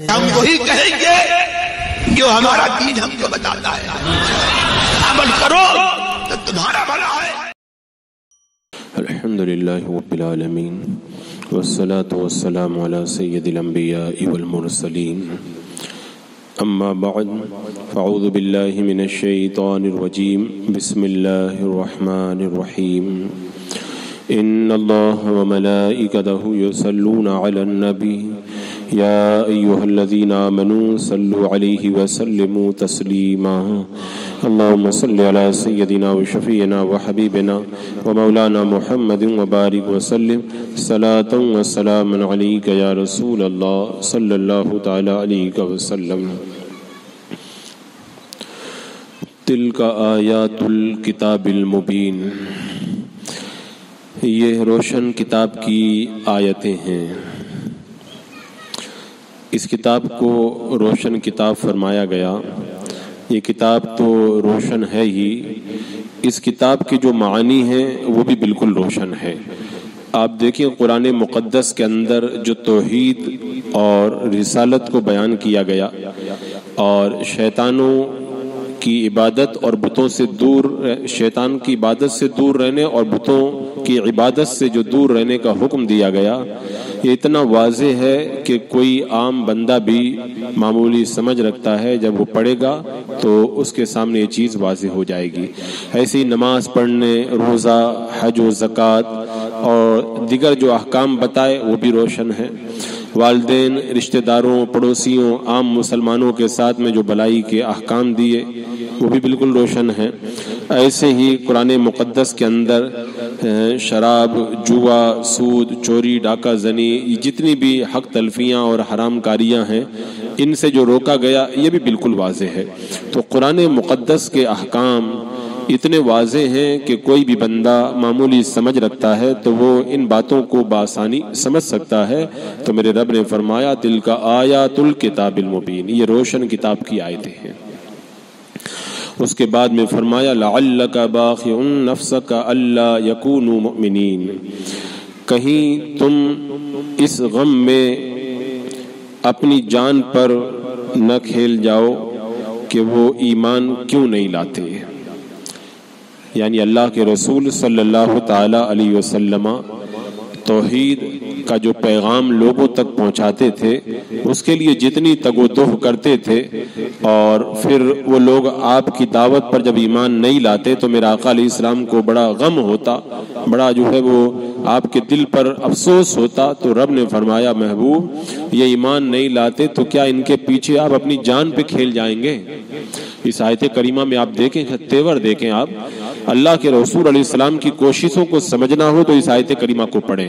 ہم وہی کہیں گے جو ہمارا دین ہم کو بتاتا ہے، عمل کرو تو تمہارا بھلا ہے۔ الحمدللہ رب العالمین والصلاة والسلام علی سید الانبیاء والمرسلین، اما بعد فاعوذ باللہ من الشیطان الرجیم، بسم اللہ الرحمن الرحیم، ان اللہ وملائکتہ یصلون علی النبی یا ایہا الذین آمنوا صلوا علیہ وسلموا تسلیما، اللهم صل على سيدنا وشفيعنا وحبيبنا ومولانا محمد وبارك وسلم صلاة وسلاما عليك يا رسول الله صلى الله تعالى عليك وسلم۔ تلك آیات الکتاب المبین، یہ روشن کتاب کی آیتیں ہیں۔ اس کتاب کو روشن کتاب فرمایا گیا، یہ کتاب تو روشن ہے ہی، اس کتاب کے جو معانی ہیں وہ بھی بالکل روشن ہے۔ آپ دیکھیں قرآن مقدس کے اندر جو توحید اور رسالت کو بیان کیا گیا اور شیطانوں کی عبادت اور بتوں سے دور، شیطان کی عبادت سے دور رہنے اور بتوں کی عبادت سے جو دور رہنے کا حکم دیا گیا، یہ اتنا واضح ہے کہ کوئی عام بندہ بھی معمولی سمجھ رکھتا ہے، جب وہ پڑھے گا تو اس کے سامنے یہ چیز واضح ہو جائے گی۔ ایسی نماز پڑھنے، روزہ، حج و زکوٰۃ اور دیگر جو احکام بتائے وہ بھی روشن ہیں۔ والدین، رشتہ داروں، پڑوسیوں، عام مسلمانوں کے ساتھ میں جو بلائی کے احکام دیے وہ بھی بالکل روشن ہیں۔ ایسے ہی قرآن مقدس کے اندر شراب، جوا، سود، چوری، ڈاکہ زنی، یہ جتنی بھی حق تلفیاں اور حرام کاریاں ہیں، ان سے جو روکا گیا یہ بھی بالکل واضح ہے۔ تو قرآن مقدس کے احکام اتنے واضح ہیں کہ کوئی بھی بندہ معمولی سمجھ رکھتا ہے تو وہ ان باتوں کو بآسانی سمجھ سکتا ہے۔ تو میرے رب نے فرمایا تلک آیات الکتاب المبین، یہ روشن کتاب کی آیتیں ہیں۔ اس کے بعد میں فرمایا لعلک باخع نفسک الا یکونوا مؤمنین، کہیں تم اس غم میں اپنی جان پر نہ کھیل جاؤ کہ وہ ایمان کیوں نہیں لاتے۔ یعنی اللہ کے رسول صلی اللہ تعالی علیہ وسلم توحید کا جو پیغام لوگوں تک پہنچاتے تھے، اس کے لیے جتنی تگ و دو کرتے تھے، اور پھر وہ لوگ آپ کی دعوت پر جب ایمان نہیں لاتے تو میرے آقا علیہ السلام کو بڑا غم ہوتا، بڑا جو ہے وہ آپ کے دل پر افسوس ہوتا۔ تو رب نے فرمایا محبوب یہ ایمان نہیں لاتے تو کیا ان کے پیچھے آپ اپنی جان پہ کھیل جائیں گے؟ اس آیت کریمہ میں آپ دیکھیں، تیور دیکھیں، آپ اللہ کے رسول علیہ السلام کی کوششوں کو سمجھنا ہو تو اس آیت کریمہ کو پڑھیں۔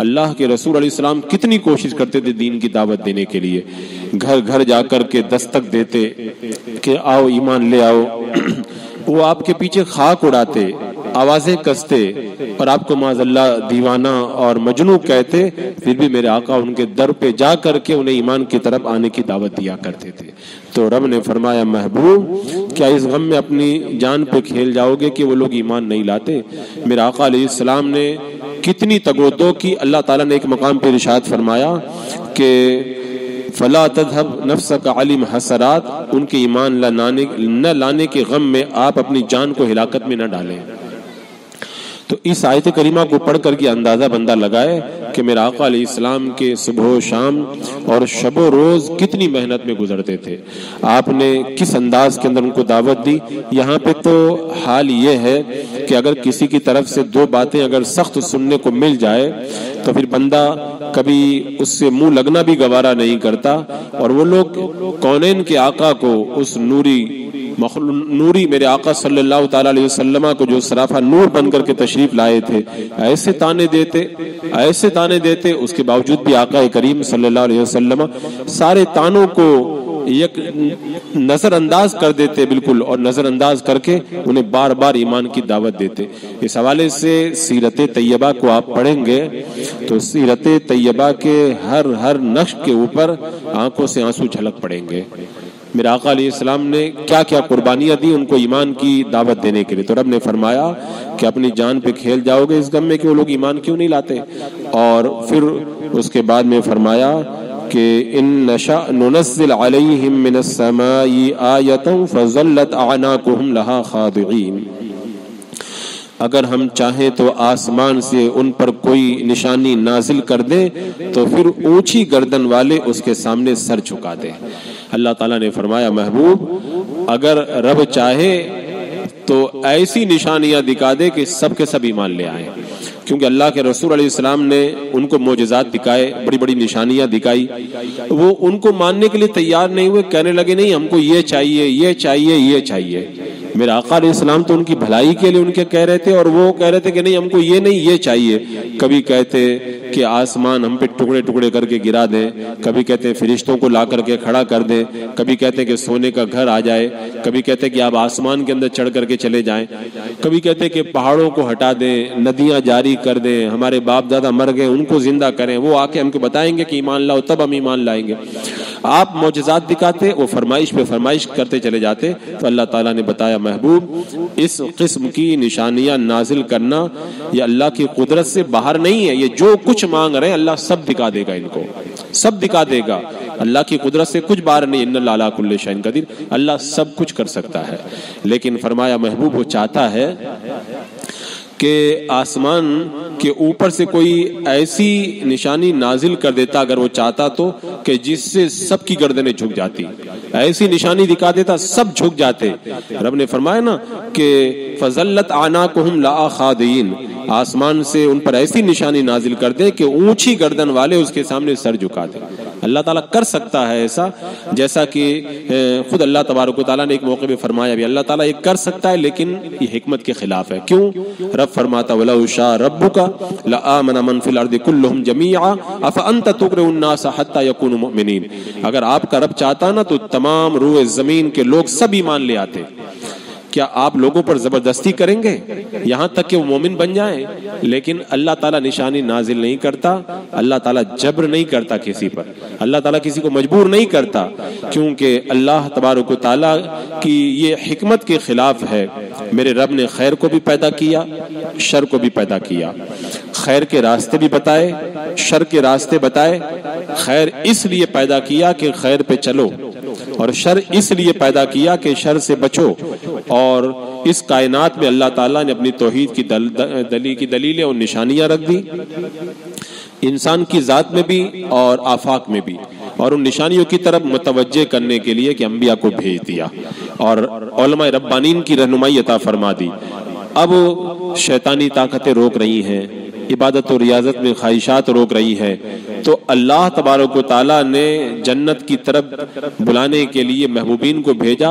اللہ کے رسول علیہ السلام کتنی کوشش کرتے تھے دین کی دعوت دینے کے لیے، گھر گھر جا کر کے دستک دیتے کہ آؤ ایمان لے آؤ، وہ آپ کے پیچھے خاک اڑاتے، آوازیں کستے اور آپ کو معاذ اللہ دیوانہ اور مجنون کہتے، پھر بھی میرے آقا ان کے در پہ جا کر کے انہیں ایمان کی طرف آنے کی دعوت دیا کرتے تھے۔ تو رب نے فرمایا محبوب کیا اس غم میں اپنی جان پہ کھیل جاؤ گے کہ وہ لوگ ایمان نہیں لاتے؟ میرے آقا علیہ السلام نے کتنی تگودو کی، اللہ تعالیٰ نے ایک مقام پہ ارشاد فرمایا کہ فلا تذهب نفسك علم حسرات، ان کے ایمان نہ لانے کے غم میں آپ اپنی جان کو ہلاکت میں نہ ڈالیں۔ تو اس آیت کریمہ کو پڑھ کر کے اندازہ بندہ لگائے کہ میرے آقا علیہ السلام کے صبح و شام اور شب و روز کتنی محنت میں گزرتے تھے، آپ نے کس انداز کے اندر ان کو دعوت دی۔ یہاں پہ تو حال یہ ہے کہ اگر کسی کی طرف سے دو باتیں اگر سخت سننے کو مل جائے تو پھر بندہ کبھی اس سے منہ لگنا بھی گوارا نہیں کرتا، اور وہ لوگ کونین کے آقا کو، اس نوری میرے آقا صلی اللہ تعالی علیہ وسلم کو جو سراپا نور بن کر کے تشریف لائے تھے، ایسے تانے دیتے، اس کے باوجود بھی آقا کریم صلی اللہ علیہ وسلم سارے تانوں کو یک نظر انداز کر دیتے بالکل، اور نظر انداز کر کے انہیں بار بار ایمان کی دعوت دیتے۔ اس حوالے سے سیرت طیبہ کو آپ پڑھیں گے تو سیرت طیبہ کے ہر نقش کے اوپر آنکھوں سے آنسو جھلک پڑیں گے۔ میرے آقا علیہ السلام نے کیا کیا قربانیاں دی ان کو ایمان کی دعوت دینے کے لیے۔ تو رب نے فرمایا کہ اپنی جان پہ کھیل جاؤ گے اس غم میں کہ وہ لوگ ایمان کیوں نہیں لاتے، اور پھر اس کے بعد میں فرمایا کہ ان نشأ ننزل علیہم من السماء آیۃ فظلت اعناقهم لها خاضعین، اگر ہم چاہیں تو آسمان سے ان پر کوئی نشانی نازل کر دیں تو پھر اونچی گردن والے اس کے سامنے سر جھکا دیں۔ اللہ تعالیٰ نے فرمایا محبوب اگر رب چاہے تو ایسی نشانیاں دکھا دے کہ سب کے سب ایمان لے آئیں، کیونکہ اللہ کے رسول علیہ السلام نے ان کو معجزات دکھائے، بڑی بڑی نشانیاں دکھائی، وہ ان کو ماننے کے لیے تیار نہیں ہوئے، کہنے لگے نہیں ہم کو یہ چاہیے یہ چاہیے یہ چاہیے۔ میرے آقا علیہ السلام تو ان کی بھلائی کے لیے ان کے کہہ رہے تھے، اور وہ کہہ رہے تھے کہ نہیں ہم کو یہ نہیں یہ چاہیے۔ کبھی کہتے کہ آسمان ہم پہ ٹکڑے ٹکڑے کر کے گرا دیں، کبھی کہتے ہیں فرشتوں کو لا کر کے کھڑا کر دیں، کبھی کہتے ہیں کہ سونے کا گھر آ جائے، کبھی کہتے ہیں کہ آپ آسمان کے اندر چڑھ کر کے چلے جائیں، کبھی کہتے ہیں کہ پہاڑوں کو ہٹا دیں، ندیاں جاری کر دیں، ہمارے باپ دادا مر گئے ان کو زندہ کریں، وہ آ کے ہم کو بتائیں گے کہ ایمان لاؤ تب ہم ایمان لائیں گے۔ آپ معجزات دکھاتے، وہ فرمائش پہ فرمائش کرتے چلے جاتے، تو اللہ تعالیٰ نے بتایا محبوب اس قسم کی نشانیاں نازل کرنا یہ اللہ کی قدرت سے باہر نہیں ہے، یہ جو کچھ مانگ رہے ہیں اللہ سب دکھا دے گا، ان کو سب دکھا دے گا، اللہ کی قدرت سے کچھ باہر نہیں۔ ان اللہ علی کل شیء قدیر، اللہ سب کچھ کر سکتا ہے، لیکن فرمایا محبوب وہ چاہتا ہے کہ آسمان کے اوپر سے کوئی ایسی نشانی نازل کر دیتا اگر وہ چاہتا تو کہ جس سے سب کی گردنیں جھک جاتی، ایسی نشانی دکھا دیتا سب جھک جاتے۔ رب نے فرمایا نا کہ فظلت اعناقهم لها خاضعین، آسمان سے ان پر ایسی نشانی نازل کر دے کہ اونچی گردن والے اس کے سامنے سر جھکا دے۔ اللہ تعالیٰ کر سکتا ہے ایسا، جیسا کہ خود اللہ تبارک و تعالیٰ نے ایک موقع پہ فرمایا بھی اللہ تعالیٰ یہ کر سکتا ہے لیکن یہ حکمت کے خلاف ہے۔ کیوں؟ رب فرماتا وَلَوْ شَاءَ رَبُّكَ لَآمَنَ مَنْ فِي الْأَرْضِ كُلُّهُمْ جَمِيعًا أَفَأَنْتَ تُكْرِهُ النَّاسَ حَتَّى يَكُونُوا مُؤْمِنِينَ، اگر آپ کا رب چاہتا نا تو تمام روئے زمین کے لوگ سب ایمان لے آتے۔ کیا آپ لوگوں پر زبردستی کریں گے یہاں تک کہ وہ مومن بن جائیں؟ لیکن اللہ تعالیٰ نشانی نازل نہیں کرتا، اللہ تعالیٰ جبر نہیں کرتا کسی پر، اللہ تعالیٰ کسی کو مجبور نہیں کرتا، کیونکہ اللہ تبارک و تعالیٰ کی یہ حکمت کے خلاف ہے۔ میرے رب نے خیر کو بھی پیدا کیا، شر کو بھی پیدا کیا، خیر کے راستے بھی بتائے، شر کے راستے بتائے۔ خیر اس لیے پیدا کیا کہ خیر پہ چلو، اور شر اس لیے پیدا کیا کہ شر سے بچو۔ اور اس کائنات میں اللہ تعالیٰ نے اپنی توحید کی دلیلیں اور نشانیاں رکھ دی، انسان کی ذات میں بھی اور آفاق میں بھی، اور ان نشانیوں کی طرف متوجہ کرنے کے لیے کہ انبیاء کو بھیج دیا اور علماء ربانین کی رہنمائی عطا فرما دی۔ اب شیطانی طاقتیں روک رہی ہیں، عبادت و ریاضت میں خواہشات روک رہی ہے، تو اللہ تبارک و تعالیٰ نے جنت کی طرف بلانے کے لیے محبوبین کو بھیجا،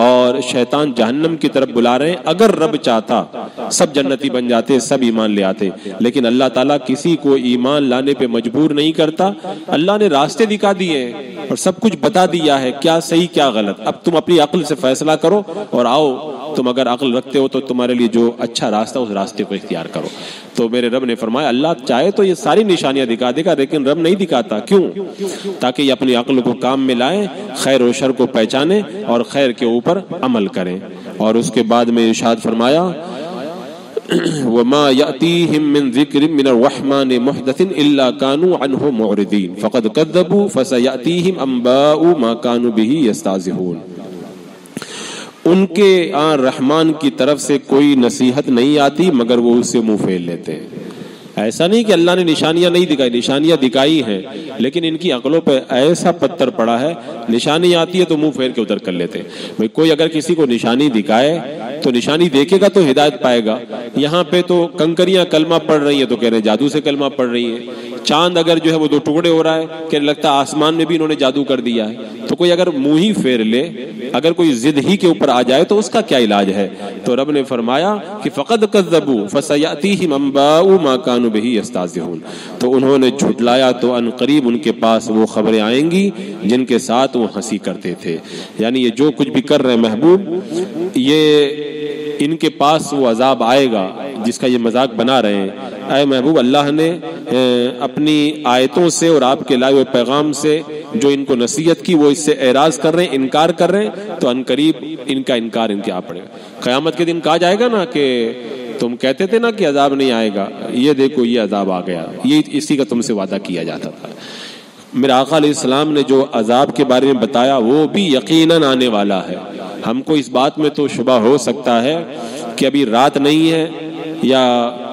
اور شیطان جہنم کی طرف بلا رہے ہیں۔ اگر رب چاہتا سب جنتی بن جاتے، سب ایمان لے آتے، لیکن اللہ تعالیٰ کسی کو ایمان لانے پہ مجبور نہیں کرتا۔ اللہ نے راستے دکھا دیے اور سب کچھ بتا دیا ہے کیا صحیح کیا غلط، اب تم اپنی عقل سے فیصلہ کرو اور آؤ، تم اگر عقل رکھتے ہو تو تمہارے لیے جو اچھا راستہ اس راستے کو اختیار کرو۔ تو میرے رب نے فرمایا اللہ چاہے تو یہ ساری نشانیاں دکھا دے گا، لیکن رب نہیں دکھاتا۔ کیوں؟ تاکہ یہ اپنی عقل کو کام میں لائیں، خیر و شر کو پہچانیں اور خیر کے اوپر عمل کریں۔ اور اس کے بعد میں ارشاد فرمایا وَمَا يَأْتِيهِم مِّن ذِكْرٍ مِّنَ الرَّحْمَٰنِ مُحْدَثٍ إِلَّا كَانُوا عَنْهُ مُعْرِضِينَ فَقَدْ كَذَّبُوا فَسَيَأْتِيهِمْ أَنبَاءُ مَا كَانُوا بِهِ يَسْتَهْزِئُونَ، ان کے رحمان کی طرف سے کوئی نصیحت نہیں آتی مگر وہ اس سے منہ پھیر لیتے ہیں۔ ایسا نہیں کہ اللہ نے نشانیاں نہیں دکھائی، نشانیاں دکھائی ہیں، لیکن ان کی عقلوں پہ ایسا پتھر پڑا ہے، نشانی آتی ہے تو منہ پھیر کے ادھر کر لیتے ہیں۔ بھئی کوئی اگر کسی کو نشانی دکھائے تو نشانی دیکھے گا تو ہدایت پائے گا۔ یہاں پہ تو کنکریاں کلمہ پڑھ رہی ہیں تو کہہ رہے ہیں جادو سے کلمہ پڑھ رہی ہیں، چاند اگر جو ہے وہ 2 ٹکڑے ہو رہا ہے کہ لگتا ہے آسمان میں بھی انہوں نے جادو کر دیا ہے۔ تو کوئی اگر منہ ہی پھیر لے، اگر کوئی ضد ہی کے اوپر آ جائے تو اس کا کیا علاج ہے؟ تو رب نے فرمایا کہ فقد کذبوا فسیأتیہم انباء ما کانوا بہ یستہزئون، تو انہوں نے جھٹلایا تو ان قریب ان کے پاس وہ خبریں آئیں گی جن کے ساتھ وہ ہنسی کرتے تھے۔ یعنی یہ جو کچھ بھی کر رہے ہیں محبوب، یہ ان کے پاس وہ عذاب آئے گا جس کا یہ مذاق بنا رہے ہیں۔ اے محبوب، اللہ نے اپنی آیتوں سے اور آپ کے لائے ہوئے پیغام سے جو ان کو نصیحت کی وہ اس سے اعراض کر رہے ہیں، انکار کر رہے ہیں، تو ان قریب ان کا انکار ان کے آ پڑے گا۔ قیامت کے دن کہا جائے گا نا کہ تم کہتے تھے نا کہ عذاب نہیں آئے گا، یہ دیکھو یہ عذاب آ گیا، یہ اسی کا تم سے وعدہ کیا جاتا تھا۔ میرے آقا علیہ السلام نے جو عذاب کے بارے میں بتایا وہ بھی یقیناً آنے والا ہے. ہم کو اس بات میں تو شبہ ہو سکتا ہے کہ ابھی رات نہیں ہے یا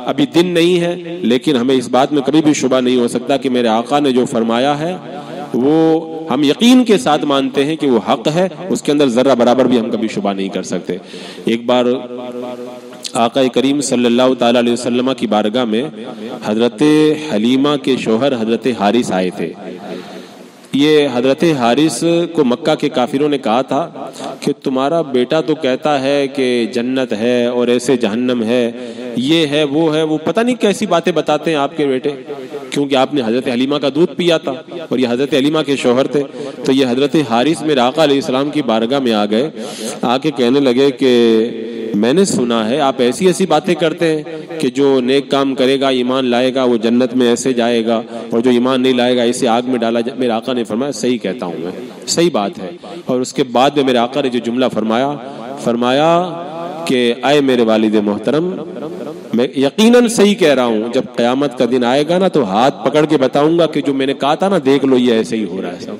ابھی دن نہیں ہے، لیکن ہمیں اس بات میں کبھی بھی شبہ نہیں ہو سکتا کہ میرے آقا نے جو فرمایا ہے وہ ہم یقین کے ساتھ مانتے ہیں کہ وہ حق ہے، اس کے اندر ذرہ برابر بھی ہم کبھی شبہ نہیں کر سکتے. ایک بار آقا کریم صلی اللہ تعالی علیہ وسلم کی بارگاہ میں حضرت حلیمہ کے شوہر حضرت حارث آئے تھے. یہ حضرت حارث کو مکہ کے کافروں نے کہا تھا کہ تمہارا بیٹا تو کہتا ہے کہ جنت ہے اور ایسے جہنم ہے، یہ ہے وہ پتہ نہیں کیسی باتیں بتاتے ہیں آپ کے بیٹے، کیونکہ آپ نے حضرت حلیمہ کا دودھ پیا تھا اور یہ حضرت حلیمہ کے شوہر تھے. تو یہ حضرت حارث میرے آقا علیہ السلام کی بارگاہ میں آ گئے، آ کے کہنے لگے کہ میں نے سنا ہے آپ ایسی ایسی باتیں کرتے ہیں کہ جو نیک کام کرے گا ایمان لائے گا وہ جنت میں ایسے جائے گا، اور جو ایمان نہیں لائے گا اسے آگ میں ڈالا جائے. میرے آقا نے فرمایا صحیح کہتا ہوں میں، صحیح بات ہے. اور اس کے بعد میں میرے آقا نے جو جملہ فرمایا کہ اے میرے والد محترم، میں یقیناً صحیح کہہ رہا ہوں، جب قیامت کا دن آئے گا نا تو ہاتھ پکڑ کے بتاؤں گا کہ جو میں نے کہا تھا نا دیکھ لو یہ ایسے ہی ہو رہا ہے سب.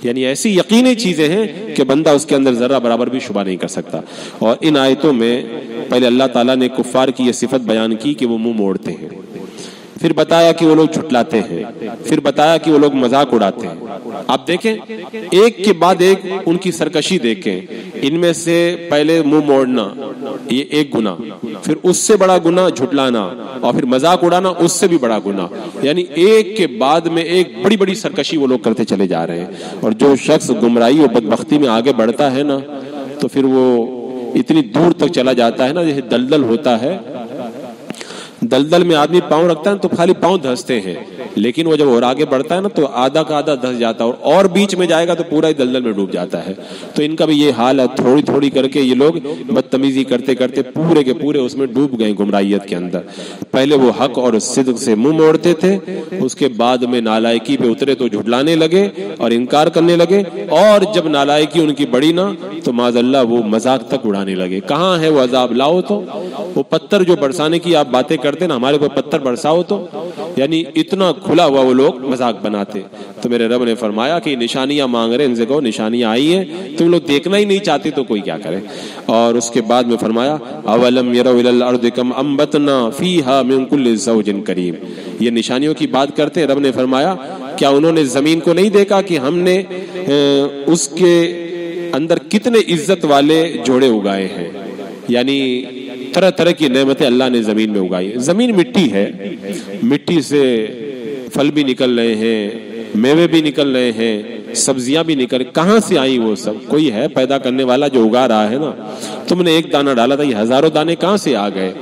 یعنی ایسی یقینی چیزیں ہیں کہ بندہ اس کے اندر ذرہ برابر بھی شبہ نہیں کر سکتا. اور ان آیتوں میں پہلے اللہ تعالیٰ نے کفار کی یہ صفت بیان کی کہ وہ منہ موڑتے ہیں، پھر بتایا کہ وہ لوگ جھٹلاتے ہیں، پھر بتایا کہ وہ لوگ مذاق اڑاتے ہیں. آپ دیکھیں ایک کے بعد ایک ان کی سرکشی دیکھیں. ان میں سے پہلے منہ موڑنا یہ ایک گناہ، پھر اس سے بڑا گناہ جھٹلانا، اور پھر مذاق اڑانا اس سے بھی بڑا گناہ. یعنی ایک کے بعد میں ایک بڑی بڑی سرکشی وہ لوگ کرتے چلے جا رہے ہیں. اور جو شخص گمراہی اور بدبختی میں آگے بڑھتا ہے نا تو پھر وہ اتنی دور تک چلا جاتا ہے نا، جیسے دلدل ہوتا ہے، دلدل میں آدمی پاؤں رکھتا ہے تو خالی پاؤں دھستے ہیں، لیکن وہ جب اور آگے بڑھتا ہے نا تو آدھا کا آدھا دھس جاتا ہے، اور بیچ میں جائے گا تو پورا ہی دلدل میں ڈوب جاتا ہے. تو ان کا بھی یہ حال ہے، تھوڑی تھوڑی کر کے یہ لوگ بدتمیزی کرتے کرتے پورے کے پورے اس میں ڈوب گئے گمراہیت کے اندر. پہلے وہ حق اور صدق سے منہ موڑتے تھے، اس کے بعد میں نالائکی پہ اترے تو جھٹلانے لگے اور انکار کرنے لگے، اور جب نالائکی ان کی بڑی نا تو معاذ اللہ وہ مذاق تک اڑانے لگے. کہاں ہے وہ عذاب؟ لاؤ تو وہ پتھر جو برسانے کی آپ باتیں کرتے نا، ہمارے اوپر پتھر برساؤ تو. یعنی اتنا کھلا ہوا وہ لوگ مذاق بناتے. تو میرے رب نے فرمایا کہ نشانیاں مانگ رہے، ان سے کہو نشانیاں آئی ہیں، تم لوگ دیکھنا ہی نہیں چاہتے تو کوئی کیا کرے. اور اس کے بعد میں فرمایا اولم یروا الی الارض کم انبتنا فیہا من کل زوج کریم. یہ نشانیوں کی بات کرتے ہیں. رب نے فرمایا کیا انہوں نے زمین کو نہیں دیکھا کہ ہم نے اس کے اندر کتنے عزت والے جوڑے اگائے ہیں. یعنی طرح طرح کی نعمتیں اللہ نے زمین میں اگائی. زمین مٹی ہے، مٹی سے پھل بھی نکل رہے ہیں، میوے بھی نکل رہے ہیں، سبزیاں بھی نکل. کہاں سے آئی وہ سب؟ کوئی ہے پیدا کرنے والا جو اگا رہا ہے نا. تم نے ایک دانہ ڈالا تھا، یہ ہزاروں دانے کہاں سے آ گئے؟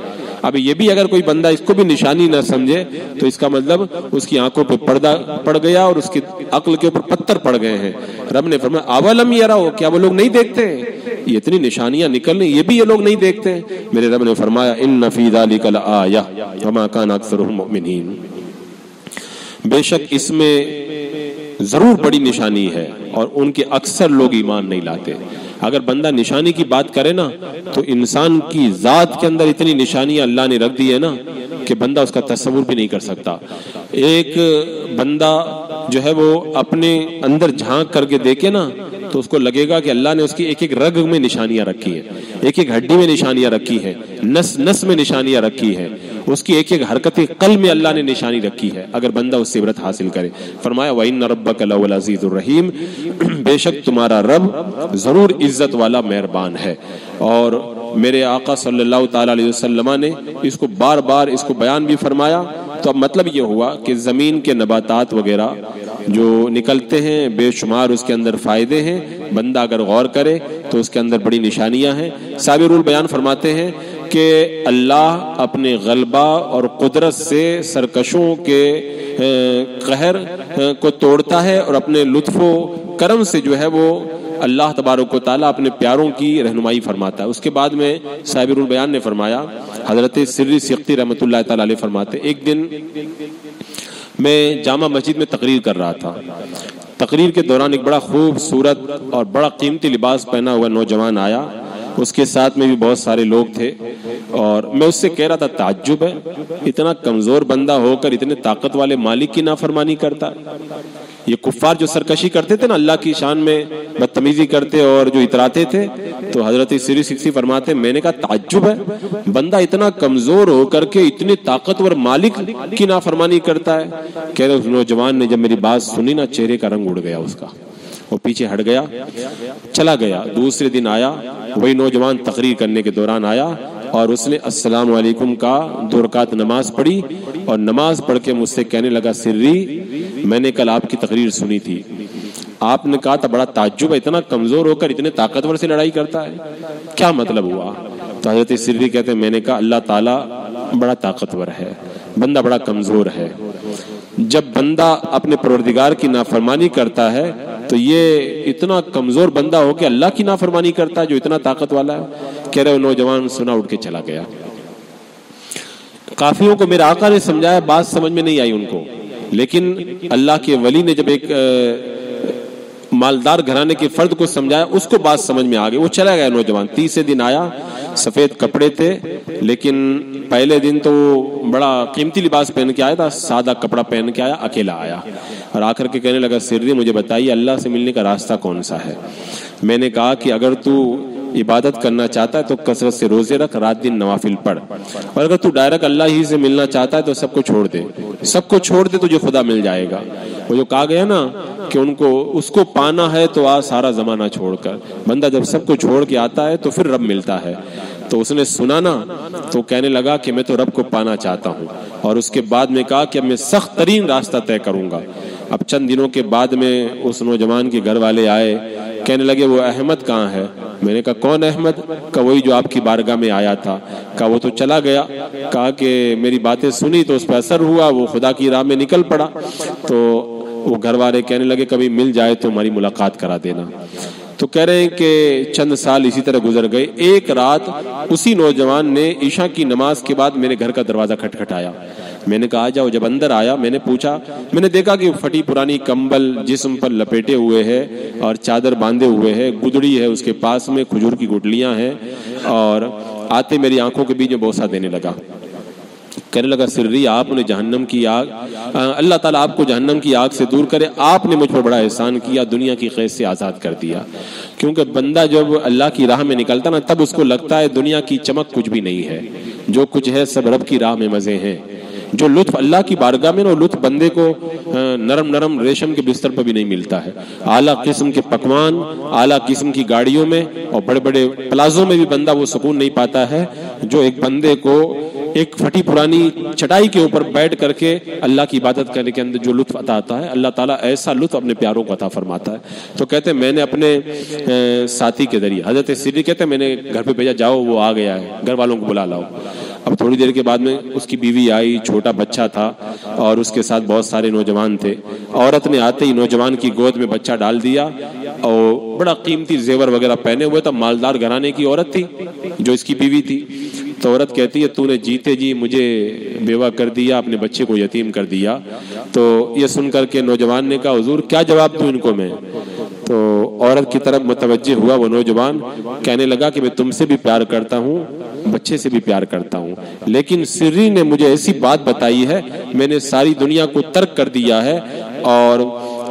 اب یہ بھی اگر کوئی بندہ اس کو بھی نشانی نہ سمجھے تو اس کا مطلب اس کی آنکھوں پہ پردہ پڑ گیا اور اس کی عقل کے اوپر پتھر پڑ گئے ہیں. رب نے فرمایا اولم یروا، کیا وہ لوگ نہیں دیکھتے ہیں؟ یہ اتنی نشانیاں نکل رہی، یہ بھی یہ لوگ نہیں دیکھتے ہیں. میرے رب نے فرمایا ان فی ذلک لآیہ وما کان اکثرهم مؤمنین. بے شک اس میں ضرور بڑی نشانی ہے اور ان کے اکثر لوگ ایمان نہیں لاتے. اگر بندہ نشانی کی بات کرے نا تو انسان کی ذات کے اندر اتنی نشانیاں اللہ نے رکھ دی ہے نا کہ بندہ اس کا تصور بھی نہیں کر سکتا. ایک بندہ جو ہے وہ اپنے اندر جھانک کر کے دیکھے نا تو اس کو لگے گا کہ اللہ نے اس کی ایک ایک رگ میں نشانیاں رکھی ہیں، ایک ایک ہڈی میں نشانیاں رکھی ہیں، نس نس میں نشانیاں رکھی ہیں، اس کی ایک ایک حرکت قلب میں اللہ نے نشانی رکھی ہے اگر بندہ اس سے عبرت حاصل کرے. فرمایا وَإِنَّ رَبَّكَ لَهُوَ الْعَزِيزُ الرَّحِيمُ. بے شک تمہارا رب ضرور عزت والا مہربان ہے. اور میرے آقا صلی اللہ تعالی علیہ وسلم نے اس کو بار بار اس کو بیان بھی فرمایا. تو اب مطلب یہ ہوا کہ زمین کے نباتات وغیرہ جو نکلتے ہیں بے شمار اس کے اندر فائدے ہیں. بندہ اگر غور کرے تو اس کے اندر بڑی نشانیاں ہیں. صابر البیان فرماتے ہیں کہ اللہ اپنے غلبہ اور قدرت سے سرکشوں کے قہر کو توڑتا ہے اور اپنے لطف و کرم سے جو ہے وہ اللہ تبارک و تعالیٰ اپنے پیاروں کی رہنمائی فرماتا ہے. اس کے بعد میں صابر البیان نے فرمایا، حضرت سری سیختی رحمۃ اللہ تعالیٰ علیہ فرماتے ایک دن میں جامع مسجد میں تقریر کر رہا تھا. تقریر کے دوران ایک بڑا خوبصورت اور بڑا قیمتی لباس پہنا ہوا نوجوان آیا اس کے ساتھ میں بھی بہت سارے لوگ تھے، اور میں اس سے کہہ رہا تھا تعجب ہے، اتنا کمزور بندہ ہو کر اتنے طاقت والے مالک کی نافرمانی کرتا۔ یہ کفار جو سرکشی کرتے تھے نا، اللہ کی شان میں بدتمیزی کرتے اور جو اتراتے تھے، تو حضرت سری سکسی فرماتے میں نے کہا تعجب ہے، بندہ اتنا کمزور ہو کر کے اتنے طاقتور مالک کی نافرمانی کرتا ہے۔ کہہ رہے اس نوجوان نے جب میری بات سنی نا، چہرے کا رنگ اڑ گیا اس کا، وہ پیچھے ہٹ گیا، چلا گیا۔ دوسرے دن آیا، وہی نوجوان تقریر کرنے کے دوران آیا اور اس نے السلام علیکم کا 2 رکعت نماز پڑھی، اور نماز پڑھ کے مجھ سے کہنے لگا سری میں نے کل آپ کی تقریر سنی تھی، آپ نے کہا تھا بڑا تعجب ہے، اتنا کمزور ہو کر اتنے طاقتور سے لڑائی کرتا ہے، کیا مطلب ہوا؟ تو حضرت سری کہتے ہیں میں نے کہا اللہ تعالیٰ بڑا طاقتور ہے، بندہ بڑا کمزور ہے۔ جب بندہ اپنے پروردگار کی نافرمانی کرتا ہے تو یہ اتنا کمزور بندہ ہو کہ اللہ کی نافرمانی کرتا ہے جو اتنا طاقت والا ہے۔ کہہ رہے نوجوان سنا اٹھ کے چلا گیا۔ قافیوں کو میرے آقا نے سمجھایا، بات سمجھ میں نہیں آئی ان کو، لیکن اللہ کے ولی نے جب ایک مالدار گھرانے کے فرد کو سمجھایا، اس کو بات سمجھ میں آ گئی، وہ چلا گیا نوجوان۔ تیسرے دن آیا، سفید کپڑے تھے، لیکن پہلے دن تو بڑا قیمتی لباس پہن کے آیا تھا، سادہ کپڑا پہن کے آیا، اکیلا آیا، اور آ کر کے کہنے لگا سری مجھے بتائیے اللہ سے ملنے کا راستہ کون سا ہے؟ میں نے کہا کہ اگر تو عبادت کرنا چاہتا ہے تو کثرت سے روزے رکھ، رات دن نوافل پڑھ، اور اگر تو ڈائریکٹ اللہ ہی سے ملنا چاہتا ہے تو سب کو چھوڑ دے، سب کو چھوڑ دے تجھے خدا مل جائے گا۔ وہ جو کہا گیا نا کہ اس کو پانا ہے تو آ سارا زمانہ چھوڑ کر، بندہ جب سب کو چھوڑ کے آتا ہے تو پھر رب ملتا ہے۔ تو اس نے سنا نا تو کہنے لگا کہ میں تو رب کو پانا چاہتا ہوں، اور اس کے بعد میں کہا کہ اب میں سخت ترین راستہ طے کروں گا۔ اب چند دنوں کے بعد میں اس نوجوان کے گھر والے آئے، کہنے لگے وہ احمد کہاں ہے؟ میں نے کہا کون احمد؟ کہا وہی جو آپ کی بارگاہ میں آیا تھا۔ کہا وہ تو چلا گیا، کہا کہ میری باتیں سنی تو اس پہ اثر ہوا، وہ خدا کی راہ میں نکل پڑا۔ تو وہ گھر والے کہنے لگے کبھی مل جائے تو ہماری ملاقات کرا دینا۔ تو کہہ رہے ہیں کہ چند سال اسی طرح گزر گئے۔ ایک رات اسی نوجوان نے عشاء کی نماز کے بعد میرے گھر کا دروازہ کھٹکھٹایا۔ میں نے کہا آ جاؤ۔ جب اندر آیا میں نے پوچھا، میں نے دیکھا کہ پھٹی پرانی کمبل جسم پر لپیٹے ہوئے ہے اور چادر باندھے ہوئے ہے، گدڑی ہے اس کے پاس میں، کھجور کی گٹلیاں ہیں، اور آتے میری آنکھوں کے بیچ میں بوسہ دینے لگا۔ کہنے لگا سری آپ نے جہنم کی آگ، اللہ تعالیٰ آپ کو جہنم کی آگ سے دور کرے، آپ نے مجھ پر بڑا احسان کیا، دنیا کی قید سے آزاد کر دیا۔ کیونکہ بندہ جب اللہ کی راہ میں نکلتا نا تب اس کو لگتا ہے دنیا کی چمک کچھ بھی نہیں ہے، جو کچھ ہے سب رب کی راہ میں مزے ہیں۔ جو لطف اللہ کی بارگاہ میں نا، وہ لطف بندے کو نرم نرم ریشم کے بستر پر بھی نہیں ملتا ہے۔ اعلیٰ قسم کے پکوان، اعلیٰ قسم کی گاڑیوں میں اور بڑے بڑے پلازوں میں بھی بندہ وہ سکون نہیں پاتا ہے جو ایک بندے کو ایک پھٹی پرانی چٹائی کے اوپر بیٹھ کر کے اللہ کی عبادت کرنے کے اندر جو لطف عطا آتا ہے، اللہ تعالیٰ ایسا لطف اپنے پیاروں کو عطا فرماتا ہے۔ تو کہتے ہیں میں نے اپنے ساتھی کے ذریعے، حضرت سری کہتے ہیں میں نے گھر پہ بھیجا، جاؤ وہ آ گیا ہے، گھر والوں کو بلا لاؤ۔ اب تھوڑی دیر کے بعد میں اس کی بیوی آئی، چھوٹا بچہ تھا اور اس کے ساتھ بہت سارے نوجوان تھے۔ عورت نے آتے ہی نوجوان کی گود میں بچہ ڈال دیا اور بڑا قیمتی زیور وغیرہ پہنے ہوئے تھا، مالدار گھرانے کی عورت تھی جو اس کی بیوی تھی۔ تو عورت کہتی ہے تو نے جیتے جی مجھے بیوہ کر دیا، اپنے بچے کو یتیم کر دیا۔ تو یہ سن کر کے نوجوان نے کہا حضور کیا جواب دوں ان کو میں؟ تو عورت کی طرف متوجہ ہوا وہ نوجوان، کہنے لگا کہ میں تم سے بھی پیار کرتا ہوں، بچے سے بھی پیار کرتا ہوں، لیکن سری نے مجھے ایسی بات بتائی ہے، میں نے ساری دنیا کو ترک کر دیا ہے، اور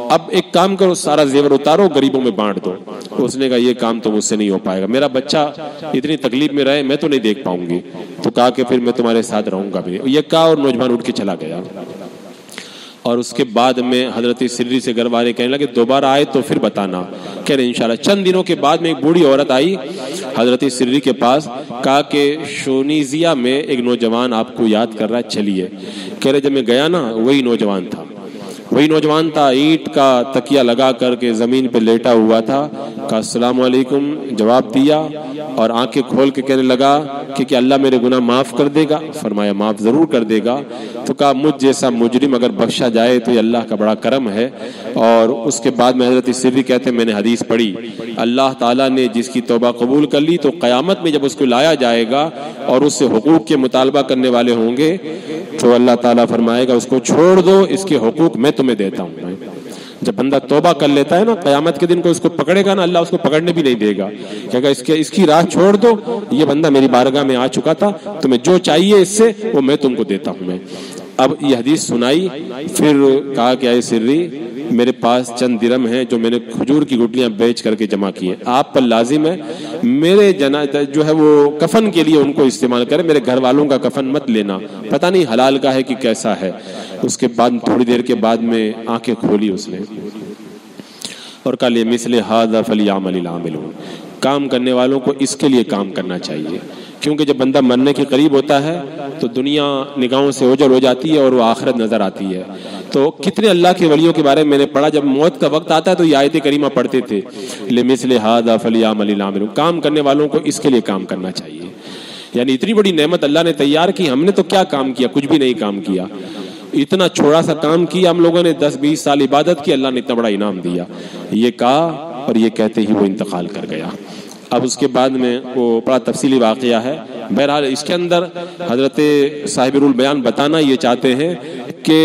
اب ایک کام کرو سارا زیور اتارو غریبوں میں بانٹ دو۔ اس نے کہا یہ کام تو مجھ سے نہیں ہو پائے گا، میرا بچہ اتنی تکلیف میں رہے میں تو نہیں دیکھ پاؤں گی۔ تو کہا کہ پھر میں تمہارے ساتھ رہوں گا بھی۔ یہ کہا اور نوجوان اٹھ کے چلا گیا۔ اور اس کے بعد میں حضرت سری سے گھر والے کہنے لگے دوبارہ آئے تو پھر بتانا۔ کہہ رہے انشاءاللہ۔ چند دنوں کے بعد میں ایک بوڑھی عورت آئی حضرت سری کے پاس، کہا کہ شونیزیا میں ایک نوجوان آپ کو یاد کر رہا ہے، چلیے۔ کہہ رہے جب میں گیا نا وہی نوجوان تھا، اینٹ کا تکیہ لگا کر کے زمین پہ لیٹا ہوا تھا۔ کہا السلام علیکم، جواب دیا اور آنکھیں کھول کے کہنے لگا کہ کیا اللہ میرے گناہ معاف کر دے گا؟ فرمایا معاف ضرور کر دے گا۔ تو کہا مجھ جیسا مجرم اگر بخشا جائے تو یہ اللہ کا بڑا کرم ہے۔ اور اس کے بعد میں حضرت سری کہتے ہیں میں نے حدیث پڑھی، اللہ تعالیٰ نے جس کی توبہ قبول کر لی تو قیامت میں جب اس کو لایا جائے گا اور اس سے حقوق کے مطالبہ کرنے والے ہوں گے تو اللہ تعالیٰ فرمائے گا اس کو چھوڑ دو، اس کے حقوق میں تمہیں دیتا ہوں۔ جب بندہ توبہ کر لیتا ہے نا، قیامت کے دن کو اس کو پکڑے گا نا، اللہ اس کو پکڑنے بھی نہیں دے گا، کہے گا اس کی راہ چھوڑ دو، یہ بندہ میری بارگاہ میں آ چکا تھا، تمہیں جو چاہیے اس سے وہ میں تم کو دیتا ہوں میں۔ اب یہ حدیث سنائی، پھر کہا کہ اے سری، میرے پاس چند درم ہیں جو میں نے کھجور کی گٹلیاں بیچ کر کے جمع کی ہیں، آپ پر لازم ہے میرے جنازہ جو ہے وہ کفن کے لیے ان کو استعمال کرے، میرے گھر والوں کا کفن مت لینا، پتہ نہیں حلال کا ہے کہ کیسا ہے۔ اس کے بعد تھوڑی دیر کے بعد میں آنکھیں کھولی اس نے اور کہا لمثل ھذا فلیعمل العاملون، کام کرنے والوں کو اس کے لیے کام کرنا چاہیے، کیونکہ جب بندہ مرنے کے قریب ہوتا ہے تو دنیا نگاہوں سے اوجھل ہو جاتی ہے اور وہ آخرت نظر آتی ہے۔ تو کتنے اللہ کے ولیوں کے بارے میں میں نے پڑھا، جب موت کا وقت آتا ہے تو یہ آیت کریمہ پڑھتے تھے لمثل ھذا فلیعمل العاملون، کام کرنے والوں کو اس کے لیے کام کرنا چاہیے۔ یعنی اتنی بڑی نعمت اللہ نے تیار کی، ہم نے تو کیا کام کیا؟ کچھ بھی نہیں کام کیا۔ اتنا چھوڑا سا کام کیا ہم لوگوں نے، 10-20 سال عبادت کی، اللہ نے اتنا بڑا انعام دیا۔ یہ کہا اور یہ کہتے ہی وہ انتقال کر گیا۔ اب اس کے بعد میں وہ بڑا تفصیلی واقعہ ہے، بہرحال اس کے اندر حضرت صاحب البیان بتانا یہ چاہتے ہیں کہ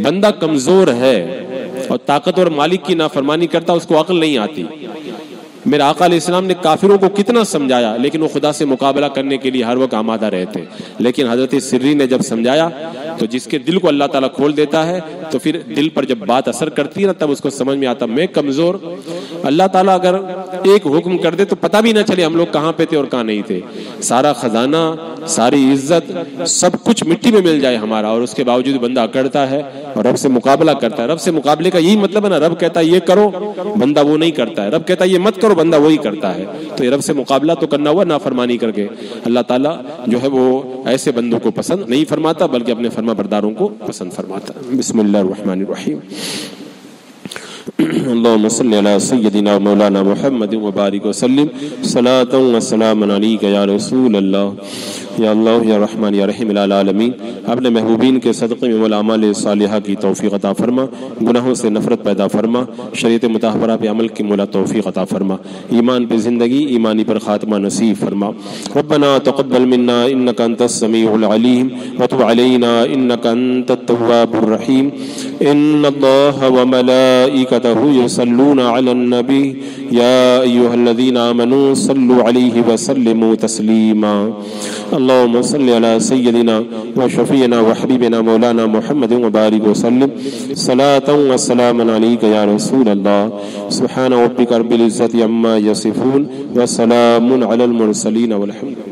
بندہ کمزور ہے اور طاقتور مالک کی نافرمانی کرتا، اس کو عقل نہیں آتی۔ میرے آقا علیہ السلام نے کافروں کو کتنا سمجھایا، لیکن وہ خدا سے مقابلہ کرنے کے لیے ہر وقت آمادہ رہتے، لیکن حضرت سری نے جب سمجھایا تو جس کے دل کو اللہ تعالیٰ کھول دیتا ہے تو پھر دل پر جب بات اثر کرتی ہے نا، تب اس کو سمجھ میں آتا میں کمزور، اللہ تعالیٰ اگر ایک حکم کر دے تو پتہ بھی نہ چلے ہم لوگ کہاں پہ تھے اور کہاں نہیں تھے، سارا خزانہ، ساری عزت، سب کچھ مٹی میں مل جائے ہمارا، اور اس کے باوجود بندہ اکڑتا ہے اور رب سے مقابلہ کرتا ہے۔ رب سے مقابلے کا یہی مطلب ہے نا، رب کہتا ہے یہ کرو، بندہ وہ نہیں کرتا ہے، رب کہتا ہے یہ مت کرو، بندہ وہی کرتا ہے۔ تو یہ رب سے مقابلہ تو کرنا ہوا نافرمانی کر کے۔ اللہ تعالیٰ جو ہے وہ ایسے بندوں کو پسند نہیں فرماتا بلکہ اپنے فرما برداروں کو پسند فرماتا۔ بسم اللہ الرحمن الرحیم۔ اللهم صل على سيدنا مولانا محمد وبارك وسلم صلاة وسلام عليك يا رسول الله یا اللہ یا رحمان یا رحیم العالمین۔ اپنے محبوبین کے صدقے میں اعمال صالحہ کی توفیق عطا فرما، گناہوں سے نفرت پیدا فرما، شریعت مطہرہ پہ عمل کی مولا توفیق عطا فرما، ایمان پہ زندگی، ایمانی پر خاتمہ نصیب فرما۔ ربنا تقبل منا انك انت السميع العليم وتب علينا انك انت التواب الرحيم۔ ان الله وملائكته يصلون على النبي يا ايها الذين امنوا صلوا عليه وسلموا تسليما۔ اللهم صل على سيدنا وشفيعنا وحبيبنا مولانا محمد وبارك وسلم صلاة وسلاما عليك يا رسول الله۔ سبحان ربك رب العزة عما يصفون وسلام على المرسلين والحمد